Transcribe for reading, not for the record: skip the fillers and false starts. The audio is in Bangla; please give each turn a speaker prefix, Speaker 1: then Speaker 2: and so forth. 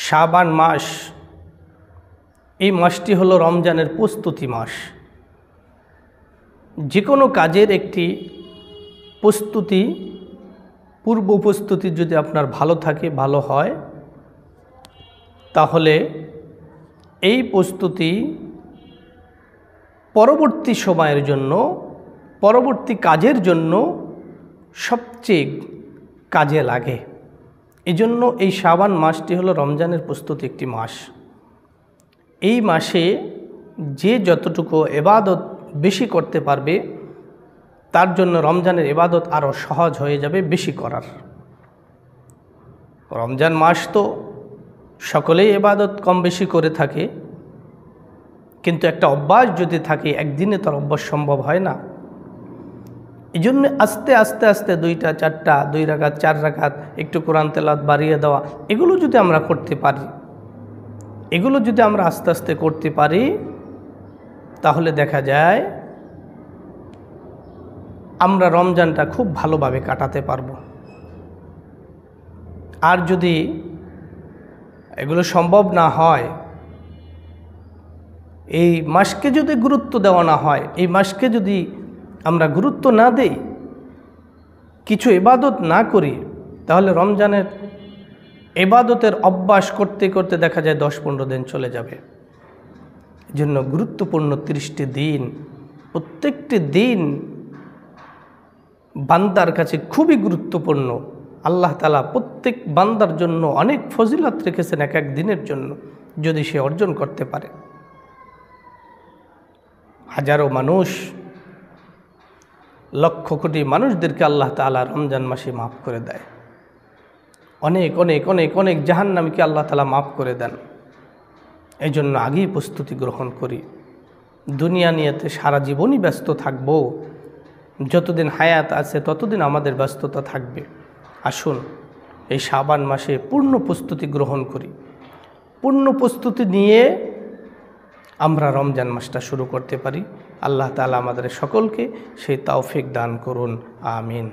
Speaker 1: শাবান মাস, এই মাসটি হলো রমজানের প্রস্তুতি মাস। যে কোনো কাজের একটি প্রস্তুতি, পূর্ব প্রস্তুতি যদি আপনার ভালো থাকে, ভালো হয়, তাহলে এই প্রস্তুতি পরবর্তী সময়ের জন্য, পরবর্তী কাজের জন্য সবচেয়ে কাজে লাগে। এজন্য এই শাবান মাসটি হলো রমজানের প্রস্তুতি একটি মাস। এই মাসে যে যতটুকু ইবাদত বেশি করতে পারবে, তার জন্য রমজানের ইবাদত আরও সহজ হয়ে যাবে বেশি করার। রমজান মাস তো সকলেই ইবাদত কম বেশি করে থাকে, কিন্তু একটা অভ্যাস যদি থাকে, একদিনে তার অভ্যাস সম্ভব হয় না। এই জন্য আস্তে আস্তে আস্তে 2টা 4টা, 2 রাকাত 4 রাকাত, একটু কোরআন তেলাওয়াত বাড়িয়ে দেওয়া, এগুলো যদি আমরা করতে পারি, এগুলো যদি আমরা আস্তে আস্তে করতে পারি, তাহলে দেখা যায় আমরা রমজানটা খুব ভালোভাবে কাটাতে পারব। আর যদি এগুলো সম্ভব না হয়, এই মাসকে যদি গুরুত্ব দেওয়া না হয়, এই মাসকে যদি আমরা গুরুত্ব না দেই, কিছু ইবাদত না করি, তাহলে রমজানের ইবাদতের অভ্যাস করতে করতে দেখা যায় 10-15 দিন চলে যাবে। জন্য গুরুত্বপূর্ণ 30টি দিন, প্রত্যেকটি দিন বান্দার কাছে খুবই গুরুত্বপূর্ণ। আল্লাহ তাআলা প্রত্যেক বান্দার জন্য অনেক ফজিলত রেখেছেন এক এক দিনের জন্য, যদি সে অর্জন করতে পারে। হাজারো মানুষ, লক্ষ কোটি মানুষদেরকে আল্লাহ তাআলা রমজান মাসে মাফ করে দেয়। অনেক অনেক অনেক অনেক জাহান্নামীকে আল্লাহ তাআলা মাফ করে দেন। এই জন্য আগেই প্রস্তুতি গ্রহণ করি। দুনিয়া নিয়েতে সারা জীবনই ব্যস্ত থাকব, যতদিন হায়াত আছে ততদিন আমাদের ব্যস্ততা থাকবে। আসুন এই শাবান মাসে পূর্ণ প্রস্তুতি গ্রহণ করি। পূর্ণ প্রস্তুতি নিয়ে আমরা রমজান মাসটা শুরু করতে পারি। আল্লাহ তাআলা আমাদের সকলকে সেই তৌফিক দান করুন। আমিন।